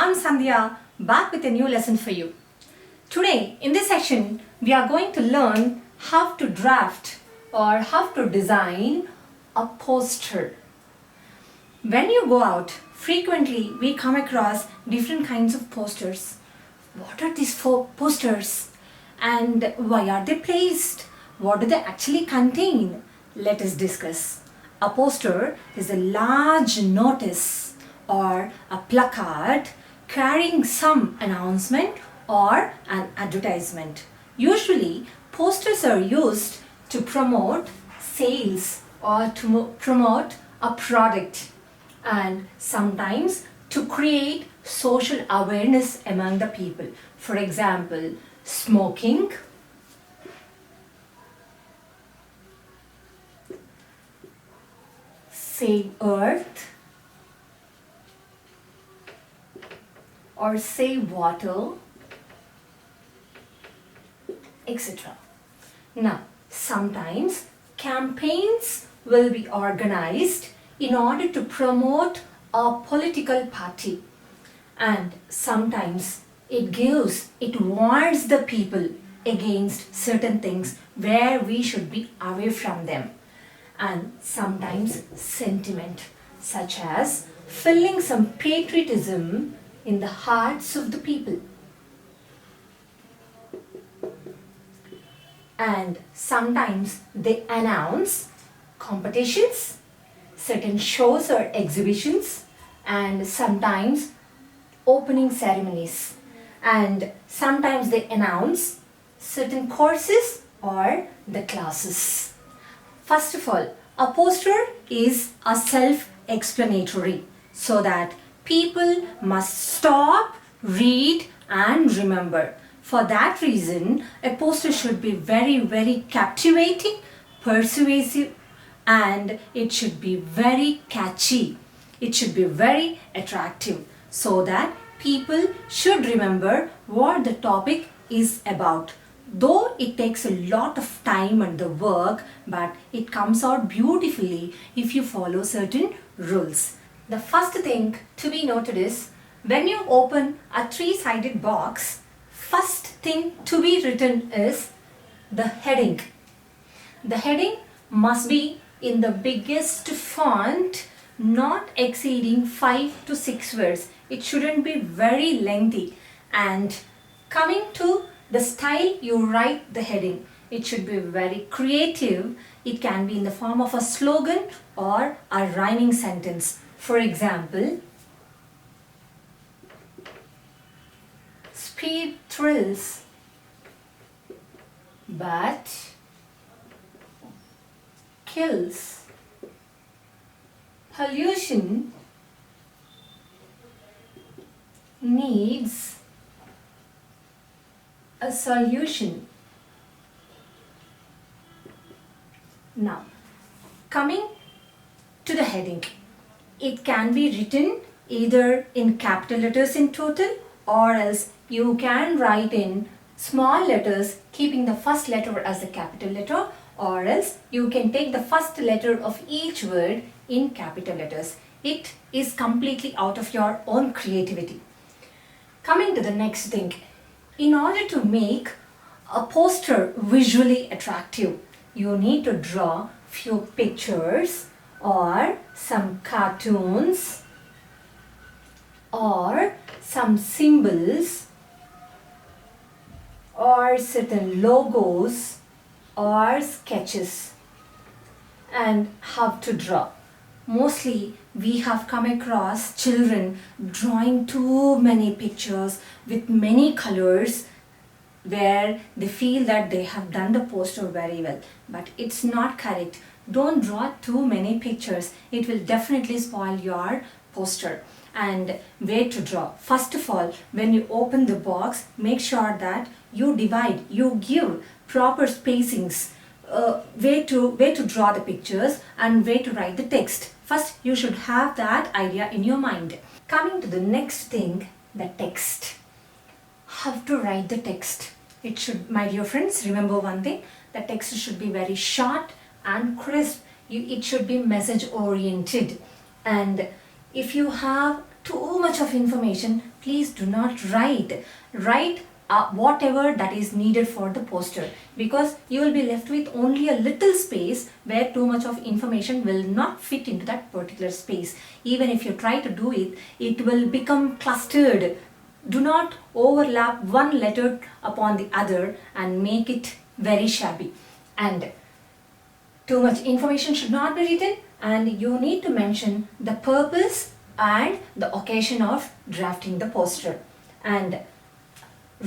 I'm Sandhya, back with a new lesson for you. Today, in this section, we are going to learn how to draft or how to design a poster. When you go out, frequently we come across different kinds of posters. What are these posters? And why are they placed? What do they actually contain? Let us discuss. A poster is a large notice or a placard carrying some announcement or an advertisement. Usually, posters are used to promote sales or to promote a product, and sometimes to create social awareness among the people. For example, smoking, save earth, or save water, etc. Now, sometimes campaigns will be organized in order to promote a political party, and sometimes it warns the people against certain things where we should be away from them, and sometimes sentiment, such as filling some patriotism in the hearts of the people. And sometimes they announce competitions, certain shows or exhibitions, and sometimes opening ceremonies. And sometimes they announce certain courses or the classes. First of all, a poster is a self-explanatory, so that people must stop, read and remember. For that reason, a poster should be very captivating, persuasive, and it should be very catchy. It should be very attractive, so that people should remember what the topic is about. Though it takes a lot of time and the work, but it comes out beautifully if you follow certain rules. The first thing to be noted is, when you open a three-sided box, first thing to be written is the heading. The heading must be in the biggest font, not exceeding 5 to 6 words. It shouldn't be very lengthy. And coming to the style you write the heading, it should be very creative. It can be in the form of a slogan or a rhyming sentence. For example, speed thrills, but kills. Pollution needs a solution. Now, coming to the heading, it can be written either in capital letters in total, or else you can write in small letters keeping the first letter as a capital letter, or else you can take the first letter of each word in capital letters. It is completely out of your own creativity. Coming to the next thing, in order to make a poster visually attractive, you need to draw few pictures or some cartoons or some symbols or certain logos or sketches. And how to draw. Mostly we have come across children drawing too many pictures with many colors, where they feel that they have done the poster very well, but it's not correct. Don't draw too many pictures. It will definitely spoil your poster. And where to draw? First of all, when you open the box, make sure that you divide, you give proper spacings, where to draw the pictures and where to write the text. First, you should have that idea in your mind. Coming to the next thing, the text. How to write the text? It should, my dear friends, remember one thing, the text should be very short and crisp. It should be message oriented. And if you have too much of information, please do not write. Write whatever that is needed for the poster, because you will be left with only a little space where too much of information will not fit into that particular space. Even if you try to do it, it will become clustered. Do not overlap one letter upon the other and make it very shabby. And too much information should not be written, and you need to mention the purpose and the occasion of drafting the poster. And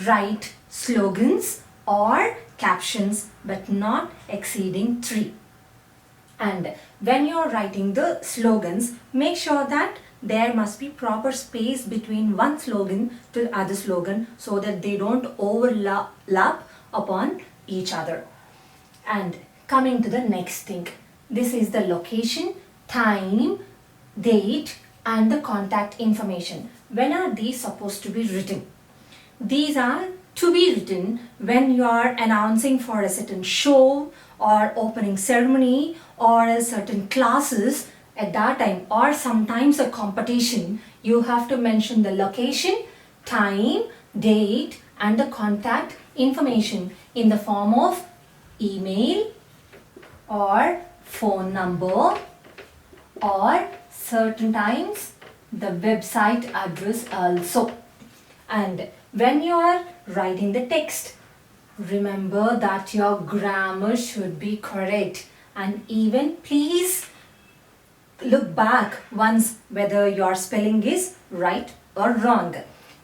write slogans or captions but not exceeding 3. And when you are writing the slogans, make sure that there must be proper space between one slogan to the other slogan so that they don't overlap upon each other. And coming to the next thing, this is the location, time, date and the contact information. When are these supposed to be written? These are to be written when you are announcing for a certain show or opening ceremony or a certain classes. At that time, or sometimes a competition, you have to mention the location, time, date and the contact information in the form of email or phone number, or certain times the website address also. And when you are writing the text, remember that your grammar should be correct, and even please look back once whether your spelling is right or wrong.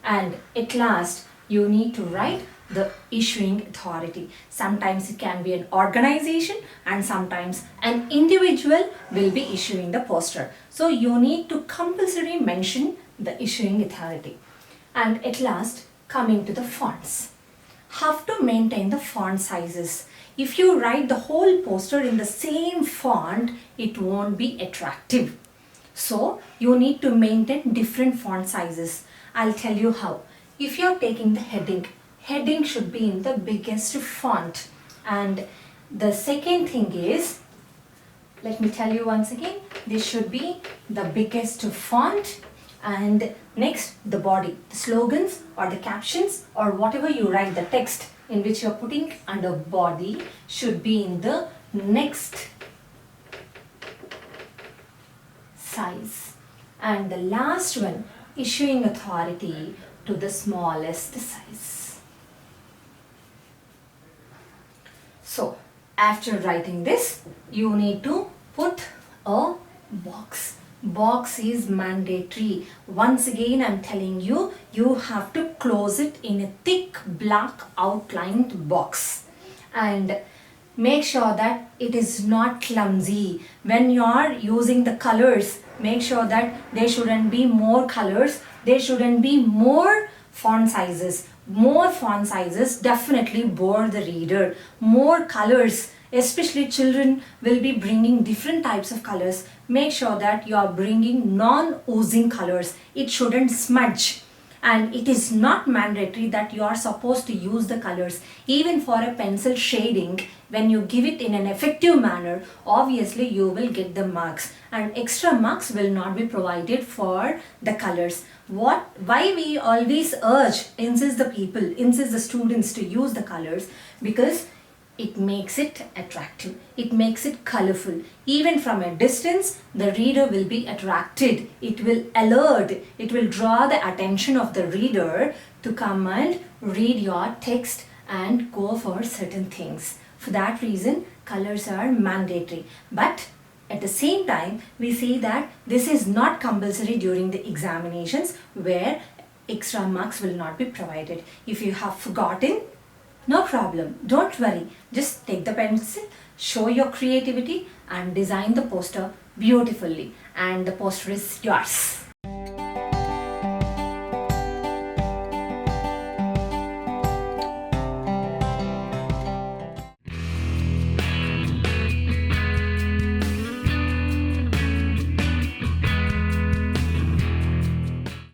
And at last, you need to write the issuing authority. Sometimes it can be an organization and sometimes an individual will be issuing the poster. So you need to compulsory mention the issuing authority. And at last, coming to the fonts. Have to maintain the font sizes. If you write the whole poster in the same font, it won't be attractive. So you need to maintain different font sizes. I'll tell you how. If you're taking the heading should be in the biggest font. And the second thing is, let me tell you once again, this should be the biggest font. And next, the body, the slogans or the captions or whatever you write, the text in which you're putting under body should be in the next size. And the last one, issuing authority, to the smallest size. So, after writing this, you need to put a box. Box is mandatory. Once again, I'm telling you, you have to close it in a thick black outlined box. And make sure that it is not clumsy. When you are using the colors, make sure that there shouldn't be more colors. There shouldn't be more font sizes. More font sizes definitely bore the reader. More colors, especially children will be bringing different types of colors. Make sure that you are bringing non-oozing colors. It shouldn't smudge. And it is not mandatory that you are supposed to use the colors. Even for a pencil shading, when you give it in an effective manner, obviously you will get the marks. And extra marks will not be provided for the colors. Why we always insist the students to use the colors? Because it makes it attractive. It makes it colorful. Even from a distance, the reader will be attracted. It will alert. It will draw the attention of the reader to come and read your text and go for certain things. For that reason, colors are mandatory. But at the same time, we see that this is not compulsory during the examinations where extra marks will not be provided. If you have forgotten, no problem, don't worry. Just take the pencil, show your creativity and design the poster beautifully, and the poster is yours.